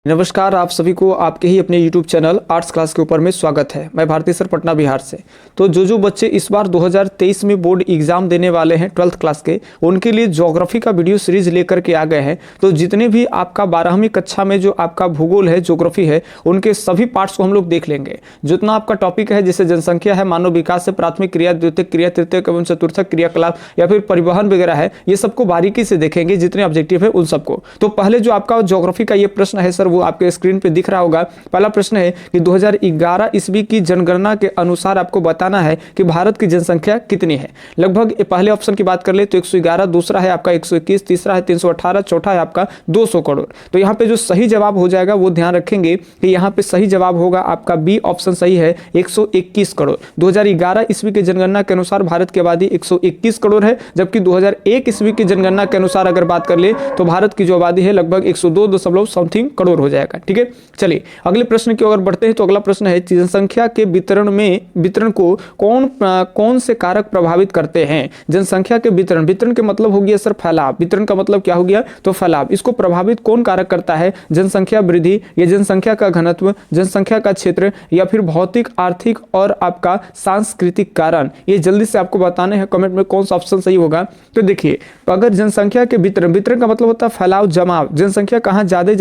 नमस्कार, आप सभी को आपके ही अपने YouTube चैनल आर्ट्स क्लास के ऊपर में स्वागत है। मैं भारती सर, पटना बिहार से। तो जो बच्चे इस बार 2023 में बोर्ड एग्जाम देने वाले हैं 12th क्लास के, उनके लिए ज्योग्राफी का वीडियो सीरीज लेकर के आ गए हैं। तो जितने भी आपका 12वीं कक्षा में जो आपका भूगोल है, ज्योग्राफी है, उनके सभी पार्ट्स को हम लोग देख लेंगे। जितना आपका टॉपिक है, जैसे जनसंख्या है, मानव विकास है, प्राथमिक क्रिया, द्वितीयक क्रिया, तृतीयक एवं चतुर्थक क्रियाकलाप या फिर परिवहन वगैरह है, ये सबको बारीकी से देखेंगे, जितने ऑब्जेक्टिव है उन सबको। तो पहले जो आपका ज्योग्राफी का ये प्रश्न है सर, वो आपके स्क्रीन पे दिख रहा होगा। पहला प्रश्न है कि 2011 ईस्वी की जनगणना के अनुसार आपको बताना है कि भारत की जनसंख्या कितनी है। लगभग पहले ऑप्शन की बात कर ले तो 111, दूसरा है आपका 121, तीसरा है 318, चौथा है आपका 200 करोड़। तो यहाँ पे जो सही जवाब हो जाएगा वो ध्यान रखेंगे कि यहाँ पे सही जवाब होगा आपका बी ऑप्शन सही है, 121 करोड़। 2011 ईस्वी की जनगणना के अनुसार भारत की आबादी 121 करोड़ है, जबकि 2001 ईस्वी की जनगणना के अनुसार अगर बात कर ले तो भारत की जो आबादी है लगभग 102.समथिंग करोड़ हो जाएगा। ठीक है, चलिए अगले प्रश्न की ओर बढ़ते हैं। तो अगला प्रश्न है, जनसंख्या के वितरण को कौन से कारक प्रभावित करते हैं। जनसंख्या के वितरण के मतलब हो गया सर फैलाव। वितरण का मतलब क्या हो गया, तो फैलाव। इसको प्रभावित कौन कारक करता है, जनसंख्या वृद्धि या जनसंख्या का घनत्व, जनसंख्या का क्षेत्र या फिर भौतिक, आर्थिक और आपका सांस्कृतिक कारण। ये जल्दी से आपको बताने हैं कमेंट में कौन सा ऑप्शन सही होगा। तो देखिए, अगर जनसंख्या के वितरण का मतलब होता है फैलाव, जमाव। जनसंख्या कहाँ ज्यादा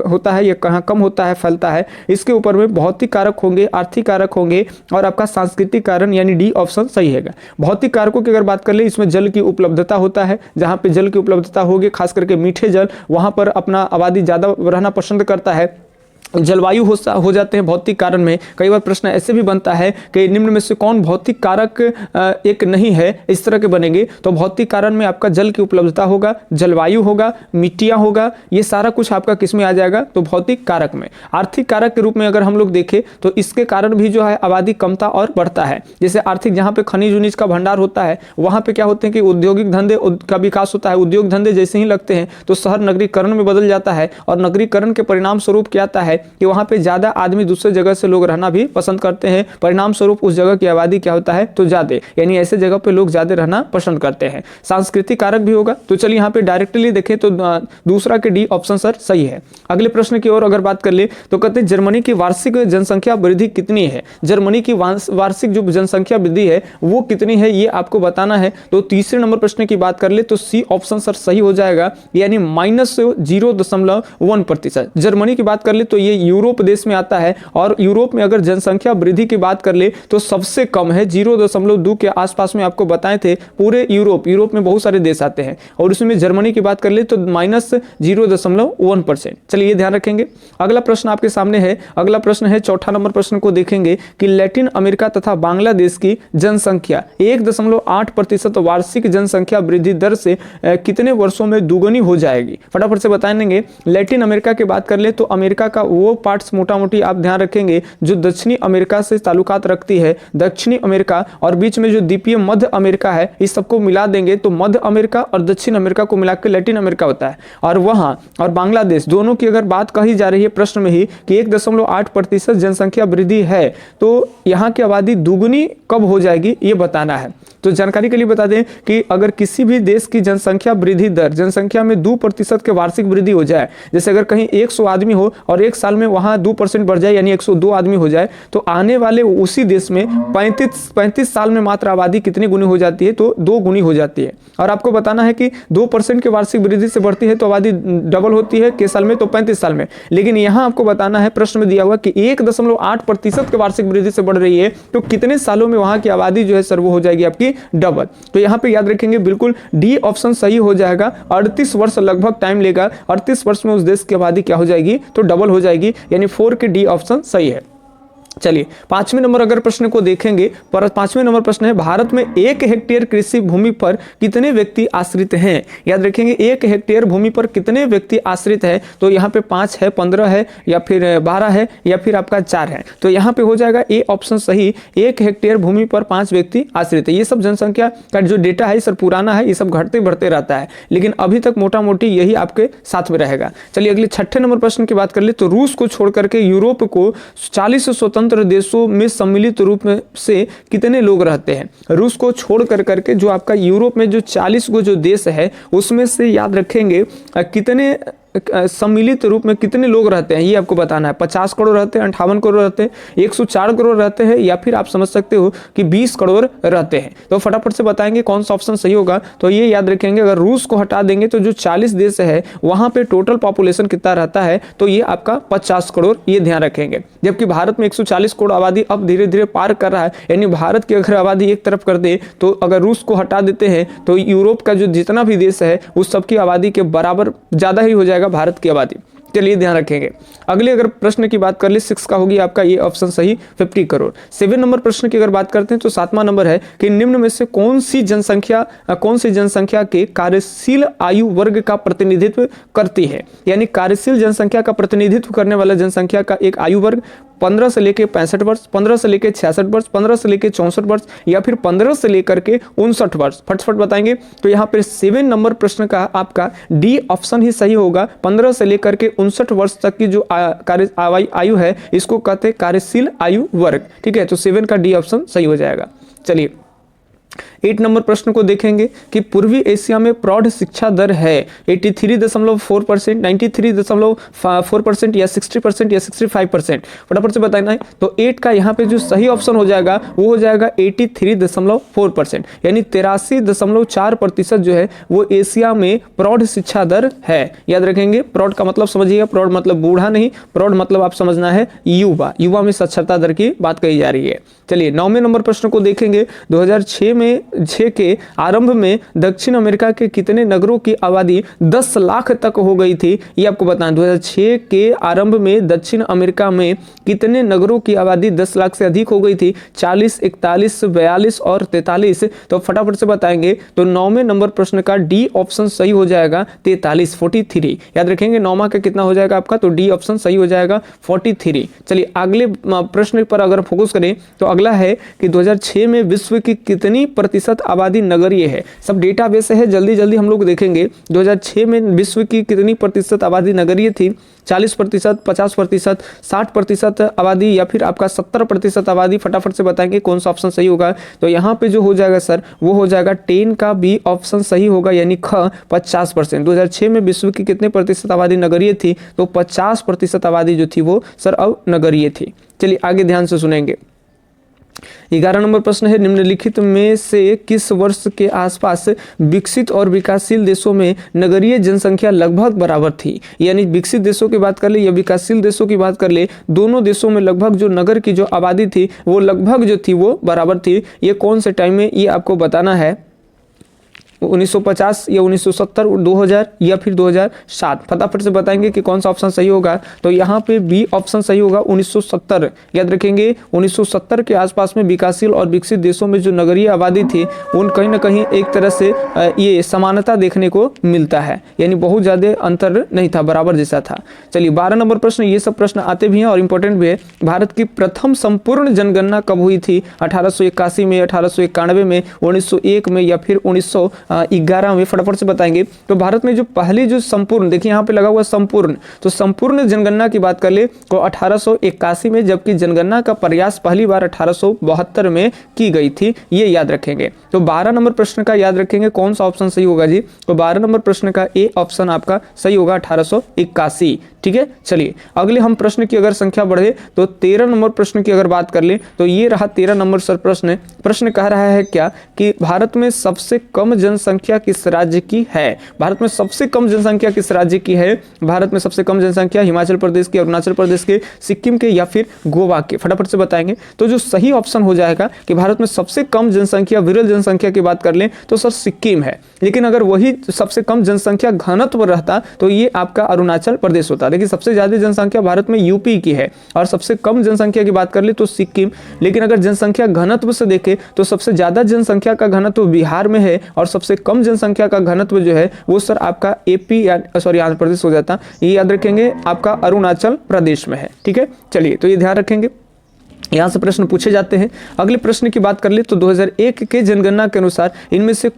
होता है या कहाँ कम होता है, फैलता है, इसके ऊपर में भौतिक कारक होंगे, आर्थिक कारक होंगे और आपका सांस्कृतिक कारण, यानी डी ऑप्शन सही है। भौतिक कारकों की अगर बात कर ले, इसमें जल की उपलब्धता होता है। जहां पे जल की उपलब्धता होगी, खास करके मीठे जल, वहां पर अपना आबादी ज्यादा रहना पसंद करता है। जलवायु हो जाते हैं भौतिक कारण में। कई बार प्रश्न ऐसे भी बनता है कि निम्न में से कौन भौतिक कारक एक नहीं है, इस तरह के बनेंगे। तो भौतिक कारण में आपका जल की उपलब्धता होगा, जलवायु होगा, मिट्टियां होगा, ये सारा कुछ आपका किस में आ जाएगा, तो भौतिक कारक में। आर्थिक कारक के रूप में अगर हम लोग देखें तो इसके कारण भी जो है आबादी कमता और बढ़ता है। जैसे आर्थिक, जहाँ पे खनिज उनिज का भंडार होता है, वहाँ पे क्या होते हैं कि औद्योगिक धंधे का विकास होता है। उद्योग धंधे जैसे ही लगते हैं तो शहर नगरीकरण में बदल जाता है, और नगरीकरण के परिणाम स्वरूप क्या आता है कि वहां पे ज्यादा आदमी दूसरे जगह से लोग रहना भी पसंद करते हैं। परिणाम स्वरूप उस जगह की आबादी क्या होता है, तो ज्यादा, यानी ऐसे जगह पे लोग ज्यादा रहना पसंद करते हैं। सांस्कृतिक कारक भी होगा। तो चलिए यहाँ पे डायरेक्टली देखें तो दूसरा के डी ऑप्शन सर सही है। अगले प्रश्न की ओर अगर बात कर ले तो कहते हैं जर्मनी की वार्षिक जनसंख्या वृद्धि कितनी है। जर्मनी की वार्षिक जो जनसंख्या वृद्धि है वो कितनी है, ये आपको बताना है। तो तीसरे नंबर प्रश्न की बात कर ले तो सी ऑप्शन सर सही हो जाएगा, यानी -0.1%। जर्मनी की बात कर ले तो ये यूरोप देश में आता है, और यूरोप में अगर जनसंख्या वृद्धि की बात कर ले तो सबसे कम है, 0.2 के आसपास में आपको बताए थे। पूरे यूरोप में बहुत सारे देश आते हैं, और उसमें जर्मनी की बात कर ले तो -0.1%। चलिए ये ध्यान रखेंगे। अगला प्रश्न आपके सामने है। अगला प्रश्न है, चौथा नंबर प्रश्न को देखेंगे कि लैटिन अमेरिका तथा बांग्लादेश की जनसंख्या 1.8% वार्षिक जनसंख्या वृद्धि दर से कितने वर्षों में दुगुनी हो जाएगी। फटाफट से बताएंगे। लैटिन अमेरिका की बात कर ले तो अमेरिका का वो पार्ट्स मोटा मोटी आप ध्यान रखेंगे जो दक्षिणी अमेरिका से ताल्लुकात रखती है। दक्षिणी अमेरिका और बीच में जो द्वीपीय मध्य अमेरिका है, इस सबको मिला देंगे तो मध्य अमेरिका और दक्षिण अमेरिका को मिलाकर लैटिन अमेरिका होता है। और वहां और बांग्लादेश दोनों की अगर बात कही जा रही है प्रश्न में ही कि 1.8% जनसंख्या वृद्धि है, तो यहाँ की आबादी दुगुनी कब हो जाएगी ये बताना है। तो जानकारी के लिए बता दें कि अगर किसी भी देश की जनसंख्या वृद्धि दर, जनसंख्या में 2% के वार्षिक वृद्धि हो जाए, जैसे अगर कहीं 100 आदमी हो और एक साल में वहां 2% बढ़ जाए, यानी 102 आदमी हो जाए, तो आने वाले उसी देश में 35 साल में मात्र आबादी कितनी गुनी हो जाती है, तो 2 गुनी हो जाती है। और आपको बताना है कि 2% के वार्षिक वृद्धि से बढ़ती है तो आबादी डबल होती है किस साल में, तो 35 साल में। लेकिन यहां आपको बताना है, प्रश्न में दिया हुआ कि 1.8% के वार्षिक वृद्धि से बढ़ रही है तो कितने सालों में वहां की आबादी जो है सर वो हो जाएगी आपकी डबल। तो यहां पे याद रखेंगे बिल्कुल डी ऑप्शन सही हो जाएगा। 38 वर्ष लगभग टाइम लेगा। 38 वर्ष में उस देश की आबादी क्या हो जाएगी, तो डबल हो जाएगी, यानी 4 के डी ऑप्शन सही है। चलिए 5वें नंबर अगर प्रश्न को देखेंगे, पर 5वें नंबर प्रश्न है, भारत में 1 हेक्टेयर कृषि भूमि पर कितने व्यक्ति आश्रित हैं। याद रखेंगे 1 हेक्टेयर भूमि पर कितने व्यक्ति आश्रित है, तो यहाँ पे 5 है, 15 है, या फिर 12 है, या फिर आपका 4 है। तो यहाँ पे हो जाएगा ए ऑप्शन सही, 1 हेक्टेयर भूमि पर 5 व्यक्ति आश्रित है। ये सब जनसंख्या का जो डेटा है सर पुराना है, ये सब घटते बढ़ते रहता है, लेकिन अभी तक मोटा मोटी यही आपके साथ में रहेगा। चलिए अगले 6ठे नंबर प्रश्न की बात कर ले तो रूस को छोड़ करके यूरोप को 40 स्वतंत्र देशों में सम्मिलित रूप में से कितने लोग रहते हैं। रूस को छोड़ करके जो आपका यूरोप में जो 40 गो जो देश है उसमें से याद रखेंगे कितने सम्मिलित रूप में कितने लोग रहते हैं ये आपको बताना है। 50 करोड़ रहते हैं, 58 करोड़ रहते हैं, 104 करोड़ रहते हैं, या फिर आप समझ सकते हो कि 20 करोड़ रहते हैं। तो फटाफट से बताएंगे कौन सा ऑप्शन सही होगा। तो ये याद रखेंगे, अगर रूस को हटा देंगे तो जो 40 देश है वहां पे टोटल पॉपुलेशन कितना रहता है, तो ये आपका 50 करोड़, ये ध्यान रखेंगे। जबकि भारत में 140 करोड़ आबादी अब धीरे धीरे पार कर रहा है, यानी भारत की अगर आबादी एक तरफ कर दे तो अगर रूस को हटा देते हैं तो यूरोप का जो जितना भी देश है उस सबकी आबादी के बराबर ज्यादा ही हो जाएगा भारत की आबादी। चलिए ध्यान रखेंगे। अगले अगर प्रश्न की बात कर ले 6 का होगी आपका ये ऑप्शन सही 50 करोड़। 7 नंबर प्रश्न की अगर बात करते हैं तो 7वां नंबर है कि निम्न में से कौन सी जनसंख्या के कार्यशील आयु वर्ग का प्रतिनिधित्व करती है। यानी कार्यशील जनसंख्या का प्रतिनिधित्व करने वाला जनसंख्या का एक आयु वर्ग 15 से लेकर 65 वर्ष, 15 से लेकर 66 वर्ष, 15 से लेकर 64 वर्ष, या फिर 15 से लेकर के 59 वर्ष। फटफट बताएंगे। तो यहाँ पर 7 नंबर प्रश्न का आपका डी ऑप्शन ही सही होगा। 15 से लेकर के 59 वर्ष तक की जो आयु है इसको कहते हैं कार्यशील आयु वर्ग। ठीक है, तो 7 का डी ऑप्शन सही हो जाएगा। चलिए 8 नंबर प्रश्न को देखेंगे कि पूर्वी एशिया में प्रौढ़ शिक्षा दर है 83.4%, 93.4% या 60% या 65%। फटाफट से बताना है। तो 8 का यहाँ पे जो सही ऑप्शन हो जाएगा वो हो जाएगा 83.4%, यानी 83.4% जो है वो एशिया में प्रौढ़ शिक्षा दर है। याद रखेंगे, प्रौढ़ का मतलब समझिएगा, प्रौढ़ मतलब बूढ़ा नहीं, प्रौढ़ मतलब आप समझना है युवा में साक्षरता दर की बात कही जा रही है। चलिए 9वें नंबर प्रश्न को देखेंगे। 2006 के आरंभ में दक्षिण अमेरिका के कितने नगरों की आबादी 10 लाख तक हो गई थी, ये आपको बताना। 2006 के आरंभ में दक्षिण अमेरिका में कितने नगरों की आबादी 10 लाख से अधिक हो गई थी? 40, 41, 42 और 43। तो फटाफट से बताएंगे। तो 9वें नंबर प्रश्न का डी ऑप्शन सही हो जाएगा 43, 43। याद रखेंगे 9वां का कितना हो जाएगा आपका, तो डी ऑप्शन सही हो जाएगा 43। चलिए अगले प्रश्न पर अगर फोकस करें तो अगला है कि 2006 में विश्व की कितनी प्रतिशत आबादी नगरीय है। सब डेटाबेस है, जल्दी जल्दी हम लोग देखेंगे। 2006 में विश्व की कितनी प्रतिशत आबादी नगरीय थी? 40%, 50%, 60% आबादी, या फिर आपका 70% आबादी। फटाफट से बताएंगे कौन सा ऑप्शन सही होगा। तो यहाँ पे जो हो जाएगा सर वो हो जाएगा 10 का बी ऑप्शन सही होगा, यानी ख 50%। 2006 में विश्व की कितने प्रतिशत आबादी नगरीय थी? तो 50% आबादी जो थी वो सर अब नगरीय थी। चलिए आगे ध्यान से सुनेंगे। 11 नंबर प्रश्न है, निम्नलिखित में से किस वर्ष के आसपास विकसित और विकासशील देशों में नगरीय जनसंख्या लगभग बराबर थी? यानी विकसित देशों की बात कर ले या विकासशील देशों की बात कर ले, दोनों देशों में लगभग जो नगर की जो आबादी थी वो लगभग जो थी वो बराबर थी। ये कौन से टाइम में, ये आपको बताना है। 1950 या 1970, 2000 या फिर 2007। फटाफट से बताएंगे कि कौन सा ऑप्शन सही होगा। तो यहाँ पे बी ऑप्शन सही होगा 1970। याद रखेंगे 1970 के आसपास में विकासशील और विकसित देशों में जो नगरीय आबादी थी उन कहीं ना कहीं एक तरह से ये समानता देखने को मिलता है, यानी बहुत ज़्यादा अंतर नहीं था, बराबर जैसा था। चलिए 12 नंबर प्रश्न, ये सब प्रश्न आते भी हैं और इंपॉर्टेंट भी है। भारत की प्रथम संपूर्ण जनगणना कब हुई थी? 1881 में, 1891 में, 1901 में या फिर 1911 में। फटाफट से बताएंगे। तो भारत में जो पहली जो संपूर्ण, देखिए यहाँ पे लगा हुआ संपूर्ण, तो संपूर्ण जनगणना की बात कर ले तो 1881 में, जबकि जनगणना का प्रयास पहली बार 1872 में की गई थी। ये याद रखेंगे। तो 12 नंबर प्रश्न का याद रखेंगे कौन सा ऑप्शन सही होगा जी? तो 12 नंबर प्रश्न का ए ऑप्शन आपका सही होगा 1881। ठीक है, चलिए अगले हम प्रश्न की अगर संख्या बढ़े तो 13 नंबर प्रश्न की अगर बात कर ले तो ये रहा 13 नंबर सर प्रश्न कह रहा है क्या कि भारत में सबसे कम जनसंख्या किस राज्य की है? भारत में सबसे कम जनसंख्या किस राज्य की है? भारत में सबसे कम जनसंख्या हिमाचल प्रदेश के, अरुणाचल प्रदेश के, सिक्किम के या फिर गोवा के? फटाफट से बताएंगे। तो जो सही ऑप्शन हो जाएगा कि भारत में सबसे कम जनसंख्या, विरल जनसंख्या की बात कर लें तो सर सिक्किम है। लेकिन अगर वही सबसे कम जनसंख्या घनत्व रहता तो ये आपका अरुणाचल प्रदेश होता। लेकिन सबसे ज्यादा जनसंख्या भारत में यूपी की है और सबसे कम जनसंख्या की बात कर ले तो सिक्किम। लेकिन अगर जनसंख्या घनत्व से देखें तो सबसे ज्यादा जनसंख्या का घनत्व बिहार में है और सबसे कम जनसंख्या का घनत्व जो है वो सर आपका एपी या आंध्र प्रदेश हो जाता। ये याद रखेंगे आपका अरुणाचल प्रदेश में है। ठीक है, चलिए तो ये ध्यान रखेंगे। यहाँ से प्रश्न पूछे जाते हैं। अगले प्रश्न की बात कर ले तो 2001 के जनगणना के अनुसार इनमें से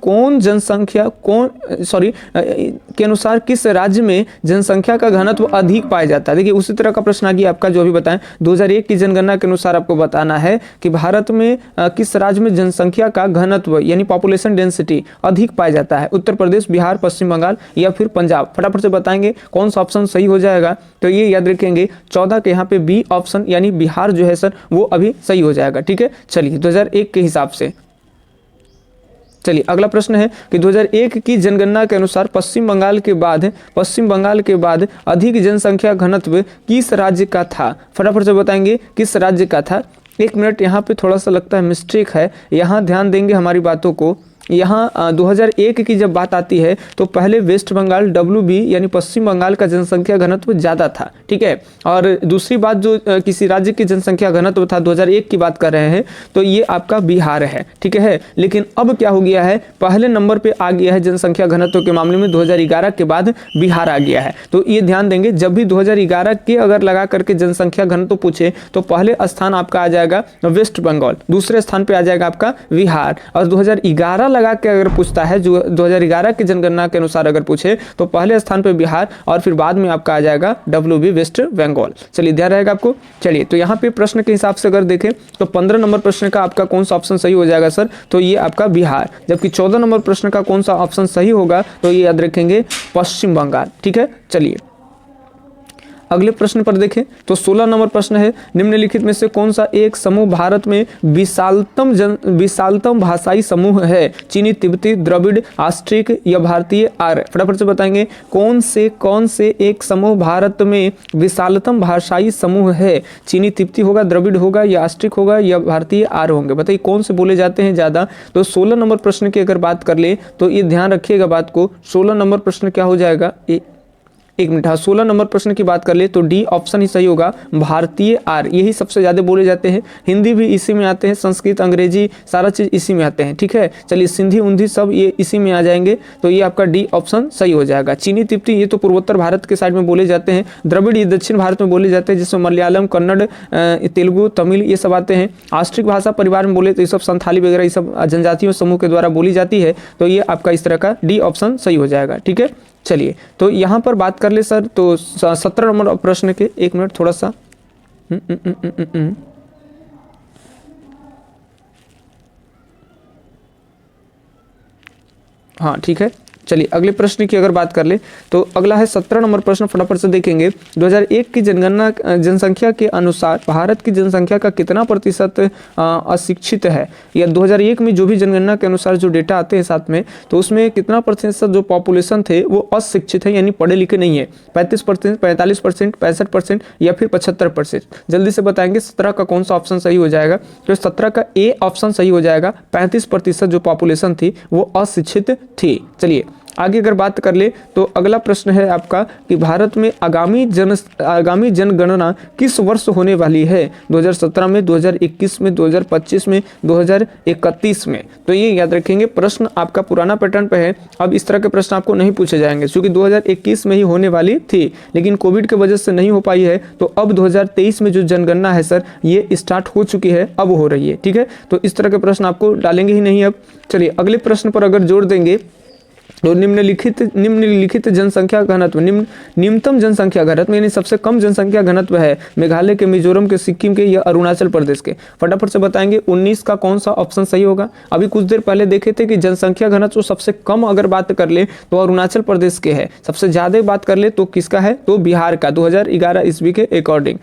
के अनुसार किस राज्य में जनसंख्या का घनत्व अधिक पाया जाता है। देखिए उसी तरह का प्रश्न आ गया आपका, जो अभी बताएं 2001 की जनगणना के अनुसार आपको बताना है कि भारत में किस राज्य में जनसंख्या का घनत्व यानी पॉपुलेशन डेंसिटी अधिक पाया जाता है। उत्तर प्रदेश, बिहार, पश्चिम बंगाल या फिर पंजाब। फटाफट से बताएंगे कौन सा ऑप्शन सही हो जाएगा। तो ये याद रखेंगे 14 के यहाँ पे बी ऑप्शन यानी बिहार जो है सर वो अभी सही हो जाएगा। ठीक है, चलिए 2001 के हिसाब से। चलिए अगला प्रश्न है कि 2001 की जनगणना के अनुसार पश्चिम बंगाल के बाद अधिक जनसंख्या घनत्व किस राज्य का था। फटाफट से बताएंगे किस राज्य का था। 1 मिनट, यहाँ पे थोड़ा सा लगता है मिस्टेक है, यहाँ ध्यान देंगे हमारी बातों को। यहाँ 2001 की जब बात आती है तो पहले वेस्ट बंगाल WB यानी पश्चिम बंगाल का जनसंख्या घनत्व ज़्यादा था। ठीक है, और दूसरी बात जो किसी राज्य की जनसंख्या घनत्व था 2001 की बात कर रहे हैं तो ये आपका बिहार है। ठीक है, लेकिन अब क्या हो गया है, पहले नंबर पे आ गया है जनसंख्या घनत्व के मामले में 2011 के बाद बिहार आ गया है। तो ये ध्यान देंगे जब भी 2011 के अगर लगा करके जनसंख्या घनत्व पूछे तो पहले स्थान आपका आ जाएगा वेस्ट बंगाल, दूसरे स्थान पर आ जाएगा आपका बिहार, और 2011 लगा के अगर पूछता है जो 2011 की जनगणना के अनुसार अगर पूछे तो पहले स्थान पे बिहार और फिर बाद में आपका आ जाएगा WB वेस्ट बंगाल। चलिए ध्यान रहेगा आपको। चलिए तो यहाँ पे प्रश्न के हिसाब से अगर देखें तो 15 नंबर प्रश्न का आपका कौन सा ऑप्शन सही हो जाएगा सर, तो ये आपका बिहार। जबकि 14 नंबर प्रश्न का कौन सा ऑप्शन सही होगा तो ये याद रखेंगे पश्चिम बंगाल। ठीक है, चलिए अगले प्रश्न पर देखें तो 16 नंबर प्रश्न है, निम्नलिखित में से कौन सा एक समूह भारत में विशालतम भाषाई समूह है। चीनी, तिब्बती, द्रविड़, ऑस्ट्रिक या भारतीय आर्य। फटाफट से बताएंगे कौन से एक समूह भारत में विशालतम भाषाई समूह है। चीनी, तिब्बती होगा, द्रविड़ होगा या ऑस्ट्रिक होगा या भारतीय आर्य होंगे। बताइए कौन से बोले जाते हैं ज़्यादा। तो 16 नंबर प्रश्न की अगर बात कर ले तो ये ध्यान रखिएगा बात को, 16 नंबर प्रश्न क्या हो जाएगा, 1 मिनट, हाँ 16 नंबर प्रश्न की बात कर ले तो डी ऑप्शन ही सही होगा, भारतीय आर्य। यही सबसे ज़्यादा बोले जाते हैं। हिंदी भी इसी में आते हैं, संस्कृत, अंग्रेजी सारा चीज़ इसी में आते हैं। ठीक है, चलिए सिंधी उंधी सब ये इसी में आ जाएंगे तो ये आपका डी ऑप्शन सही हो जाएगा। चीनी, तिब्बती ये तो पूर्वोत्तर भारत के साइड में बोले जाते हैं। द्रविड़ ये दक्षिण भारत में बोले जाते हैं जिसमें मलयालम, कन्नड़, तेलुगु, तमिल ये सब आते हैं। ऑस्ट्रिक भाषा परिवार में बोले तो ये सब संथाली वगैरह ये सब जनजातियों समूह के द्वारा बोली जाती है। तो ये आपका इस तरह का डी ऑप्शन सही हो जाएगा। ठीक है, चलिए तो यहाँ पर बात कर ले सर तो 17 नंबर प्रश्न के, 1 मिनट थोड़ा सा हाँ ठीक है। चलिए अगले प्रश्न की अगर बात कर ले तो अगला है 17 नंबर प्रश्न। फटाफट से देखेंगे 2001 की जनसंख्या के अनुसार भारत की जनसंख्या का कितना प्रतिशत अशिक्षित है। या 2001 में जो भी जनगणना के अनुसार जो डेटा आते हैं साथ में तो उसमें कितना प्रतिशत जो पॉपुलेशन थे वो अशिक्षित है यानी पढ़े लिखे नहीं है। 35%, 45%, 65% या फिर 75%। जल्दी से बताएंगे 17 का कौन सा ऑप्शन सही हो जाएगा। तो 17 का ए ऑप्शन सही हो जाएगा। 35% जो पॉपुलेशन थी वो अशिक्षित थी। चलिए आगे अगर बात कर ले तो अगला प्रश्न है आपका कि भारत में आगामी जनगणना किस वर्ष होने वाली है। 2017 में, 2021 में, 2025 में, 2031 में। तो ये याद रखेंगे प्रश्न आपका पुराना पैटर्न पे है। अब इस तरह के प्रश्न आपको नहीं पूछे जाएंगे क्योंकि 2021 में ही होने वाली थी लेकिन कोविड की वजह से नहीं हो पाई है। तो अब 2023 में जो जनगणना है सर ये स्टार्ट हो चुकी है, अब हो रही है। ठीक है, तो इस तरह के प्रश्न आपको डालेंगे ही नहीं अब। चलिए अगले प्रश्न पर अगर जोड़ देंगे तो निम्नलिखित जनसंख्या घनत्व, निम्नतम जनसंख्या घनत्व यानी सबसे कम जनसंख्या घनत्व है मेघालय के, मिजोरम के, सिक्किम के या अरुणाचल प्रदेश के। फटाफट से बताएंगे 19 का कौन सा ऑप्शन सही होगा। अभी कुछ देर पहले देखे थे कि जनसंख्या घनत्व सबसे कम अगर बात कर ले तो अरुणाचल प्रदेश के है, सबसे ज्यादा बात कर ले तो किसका है तो बिहार का 2011 ईस्वी के अकॉर्डिंग।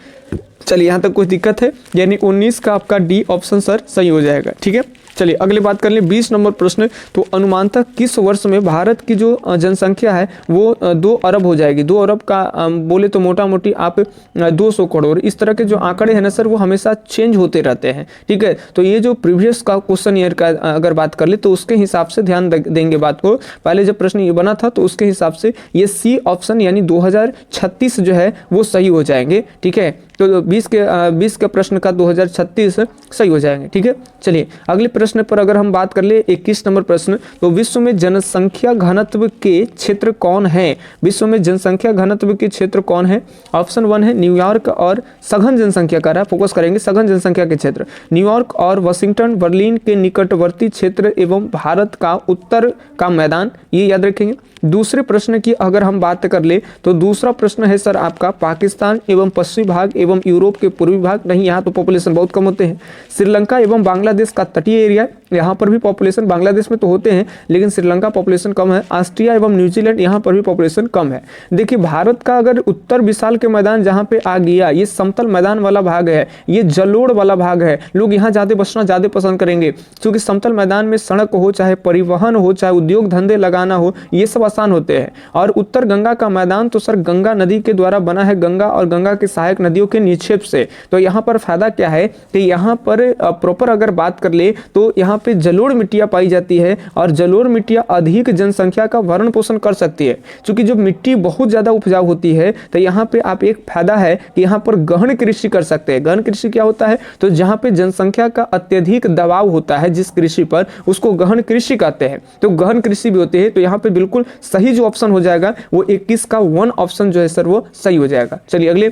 चलिए यहाँ तक कोई दिक्कत है, यानी 19 का आपका डी ऑप्शन सर सही हो जाएगा। ठीक है, चलिए अगले बात कर लें 20 नंबर प्रश्न। तो अनुमानतः किस वर्ष में भारत की जो जनसंख्या है वो 2 अरब हो जाएगी। 2 अरब का बोले तो मोटा मोटी आप 200 करोड़। इस तरह के जो आंकड़े हैं ना सर वो हमेशा चेंज होते रहते हैं। ठीक है, तो ये जो प्रीवियस का क्वेश्चन ईयर का अगर बात कर ले तो उसके हिसाब से ध्यान देंगे बात को। पहले जब प्रश्न ये बना था तो उसके हिसाब से ये सी ऑप्शन यानी 2036 जो है वो सही हो जाएंगे। ठीक है, तो 20 के प्रश्न का 2036 सही हो जाएंगे। ठीक है, चलिए अगले प्रश्न पर अगर हम बात कर ले 21 नंबर प्रश्न, तो विश्व में जनसंख्या घनत्व के क्षेत्र कौन है? विश्व में जनसंख्या घनत्व के क्षेत्र कौन है? ऑप्शन 1 है न्यूयॉर्क और सघन जनसंख्या का रहा, फोकस करेंगे सघन जनसंख्या के क्षेत्र, न्यूयॉर्क और वाशिंगटन बर्लिन के निकटवर्ती क्षेत्र एवं भारत का उत्तर का मैदान, ये याद रखेंगे। दूसरे प्रश्न की अगर हम बात कर ले तो दूसरा प्रश्न है सर आपका पाकिस्तान एवं पश्चिमी भाग एवं यूरोप के पूर्वी भाग, नहीं यहाँ तो पॉपुलेशन बहुत कम होते हैं। श्रीलंका एवं बांग्लादेश का तटीय एरिया, यहाँ पर भी पॉपुलेशन बांग्लादेश में तो होते हैं लेकिन श्रीलंका पॉपुलेशन कम है। ऑस्ट्रिया एवं न्यूजीलैंड, यहाँ पर भी पॉपुलेशन कम है। देखिए भारत का अगर उत्तर विशाल के मैदान जहाँ पे आ गया, ये समतल मैदान वाला भाग है, ये जलोढ़ वाला भाग है, लोग यहाँ ज़्यादा बसना ज़्यादा पसंद करेंगे क्योंकि समतल मैदान में सड़क हो, चाहे परिवहन हो, चाहे उद्योग धंधे लगाना हो, ये सब आसान होते हैं। और उत्तर गंगा का मैदान तो सर गंगा नदी के द्वारा बना है, गंगा और गंगा की सहायक नदियों के निक्षेप से, तो यहाँ पर फायदा क्या है कि यहाँ पर प्रॉपर अगर बात कर ले तो यहाँ पे जलोढ़ मिट्टियाँ पाई जाती है और जलोढ़ मिट्टियाँ अधिक जनसंख्या का भरण पोषण कर सकती है। क्योंकि जब मिट्टी बहुत ज़्यादा उपजाऊ होती है तो यहाँ पे आप एक फायदा है कि यहाँ पर गहन कृषि कर सकते हैं। गहन कृषि क्या होता है? तो जहाँ पे जनसंख्या का अत्यधिक दबाव होता है जिस कृषि पर, उसको गहन कृषि कहते हैं। तो गहन कृषि भी होती है, तो यहाँ पे बिल्कुल सही जो ऑप्शन हो जाएगा वो 21 का 1 ऑप्शन जो है सर वो सही हो जाएगा। चलिए अगले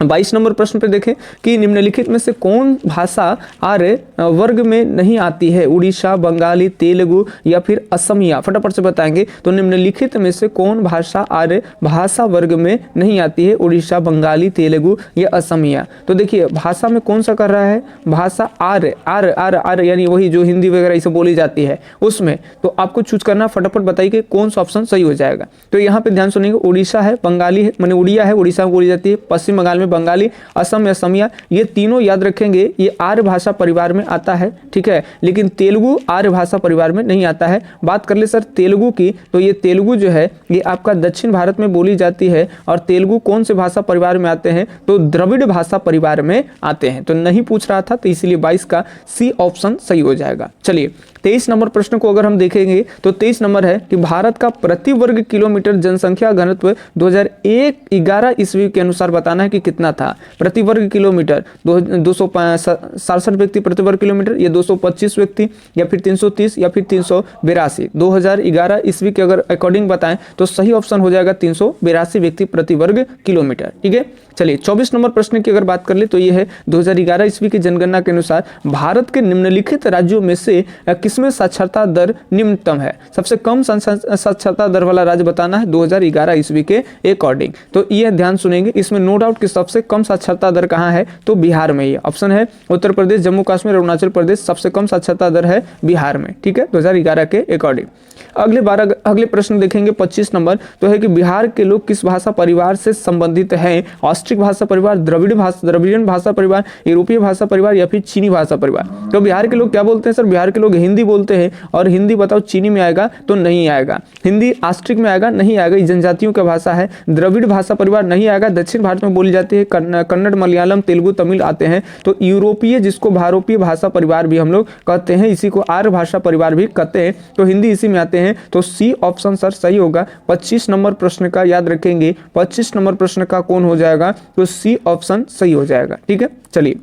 22 नंबर प्रश्न पे देखें कि निम्नलिखित में से कौन भाषा आर्य वर्ग में नहीं आती है? उड़ीसा, बंगाली, तेलुगु या फिर असमिया, फटाफट से बताएंगे। तो निम्नलिखित में से कौन भाषा आर्य भाषा वर्ग में नहीं आती है? उड़ीसा, बंगाली, तेलुगु या असमिया। तो देखिए भाषा में कौन सा कर रहा है? भाषा आर्य, आर्य आर्य आर्य यानी वही जो हिंदी वगैरह इसे बोली जाती है उसमें, तो आपको चूज करना, फटाफट बताइए कि कौन सा ऑप्शन सही हो जाएगा। तो यहाँ पे ध्यान सुनिएगा, उड़ीसा है, बंगाली है, माने उड़िया है, उड़ीसा में बोली जाती है, पश्चिम बंगाल में बंगाली, असम या असमिया, ये तीनों याद रखेंगे, ये आर्य भाषा परिवार में आता है, ठीक है। लेकिन तेलुगु आर्य भाषा परिवार में नहीं आता है। बात कर ले सर तेलुगु की, तो ये तेलुगु जो है ये आपका दक्षिण भारत में बोली जाती है और तेलुगु कौन से भाषा परिवार में आते हैं? तो द्रविड़ भाषा परिवार में आते हैं। तो नहीं पूछ रहा था, तो इसलिए 22 का सी ऑप्शन सही हो जाएगा। चलिए 23 नंबर प्रश्न को अगर हम देखेंगे तो 23 नंबर है कि भारत का प्रति वर्ग किलोमीटर जनसंख्या घनत्व 2011 ईस्वी के अनुसार बताना है कि कितना था। प्रति वर्ग किलोमीटर 267 व्यक्ति प्रति वर्ग किलोमीटर, या 225 व्यक्ति, या फिर 330 या फिर 382। 2011 ईस्वी के अगर अकॉर्डिंग बताएं तो सही ऑप्शन हो जाएगा 382 व्यक्ति प्रति वर्ग किलोमीटर, ठीक है। चलिए 24 नंबर प्रश्न की अगर बात कर ले तो ये है 2011 ईस्वी की जनगणना के अनुसार भारत के निम्नलिखित राज्यों में से किसमें साक्षरता दर निम्नतम है? सबसे कम साक्षरता दर वाला राज्य बताना है 2011 ईस्वी के अकॉर्डिंग। तो ये ध्यान सुनेंगे, इसमें नो डाउट कि सबसे कम साक्षरता दर कहाँ है? तो बिहार में। ये ऑप्शन है उत्तर प्रदेश, जम्मू कश्मीर, अरुणाचल प्रदेश, सबसे कम साक्षरता दर है बिहार में, ठीक है, 2011 के अकॉर्डिंग। अगले प्रश्न देखेंगे 25 नंबर, तो है कि बिहार के लोग किस भाषा परिवार से संबंधित हैं? ऑस्ट्रिक भाषा परिवार, द्रविडियन भाषा परिवार, यूरोपीय भाषा परिवार या फिर चीनी भाषा परिवार। तो बिहार के लोग क्या बोलते हैं सर? बिहार के लोग हिंदी बोलते हैं। और हिंदी बताओ चीनी में आएगा? तो नहीं आएगा। हिंदी ऑस्ट्रिक में आएगा? नहीं आएगा, ये जनजातियों का भाषा है। द्रविड़ भाषा परिवार नहीं आएगा, दक्षिण भारत में बोली जाती है, कन्नड़, मलयालम, तेलुगु, तमिल आते हैं। तो यूरोपीय, जिसको भारोपीय भाषा परिवार भी हम लोग कहते हैं, इसी को आर्य भाषा परिवार भी कहते हैं, तो हिंदी इसी में आते हैं। तो सी ऑप्शन सर सही होगा। 25 नंबर प्रश्न का याद रखेंगे, 25 नंबर प्रश्न का कौन हो जाएगा? तो सी ऑप्शन सही हो जाएगा, ठीक है। चलिए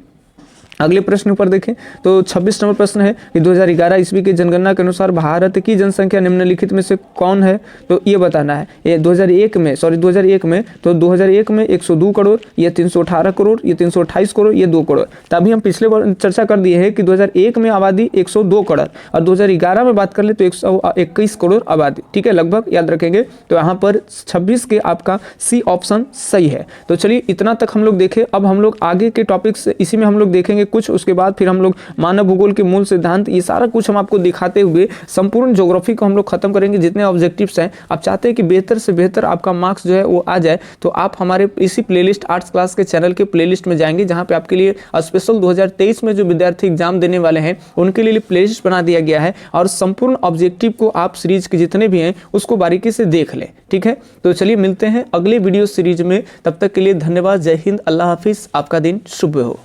अगले प्रश्न पर देखें तो 26 नंबर प्रश्न है कि 2011 ईस्वी की जनगणना के अनुसार भारत की जनसंख्या निम्नलिखित में से कौन है? तो ये बताना है। ये 2001 में तो 2001 में 102 करोड़, ये 318 करोड़, ये 328 करोड़, ये 2 करोड़। तभी हम पिछले बार चर्चा कर दिए हैं कि 2001 में आबादी 102 करोड़ और 2011 में बात कर ले तो 121 करोड़ आबादी, ठीक है, लगभग याद रखेंगे। तो यहाँ पर 26 के आपका सी ऑप्शन सही है। तो चलिए इतना तक हम लोग देखें। अब हम लोग आगे के टॉपिक्स इसी में हम लोग देखेंगे कुछ, उसके बाद फिर हम लोग मानव भूगोल के मूल सिद्धांत, ये सारा कुछ हम आपको दिखाते हुए संपूर्ण ज्योग्राफी को हम लोग खत्म करेंगे। जितने ऑब्जेक्टिव्स हैं, आप चाहते हैं कि बेहतर से बेहतर आपका मार्क्स जो है वो आ जाए, तो आप हमारे इसी प्लेलिस्ट आर्ट्स क्लास के चैनल के प्लेलिस्ट में जाएंगे, जहां पे आपके लिए स्पेशल 2023 में जो विद्यार्थी एग्जाम देने वाले हैं उनके लिए प्लेलिस्ट बना दिया गया है और संपूर्ण ऑब्जेक्टिव को आप सीरीज के जितने भी हैं उसको बारीकी से देख लें, ठीक है। तो चलिए मिलते हैं अगले वीडियो सीरीज में, तब तक के लिए धन्यवाद। जय हिंद, अल्लाह हाफिज, आपका दिन शुभ हो।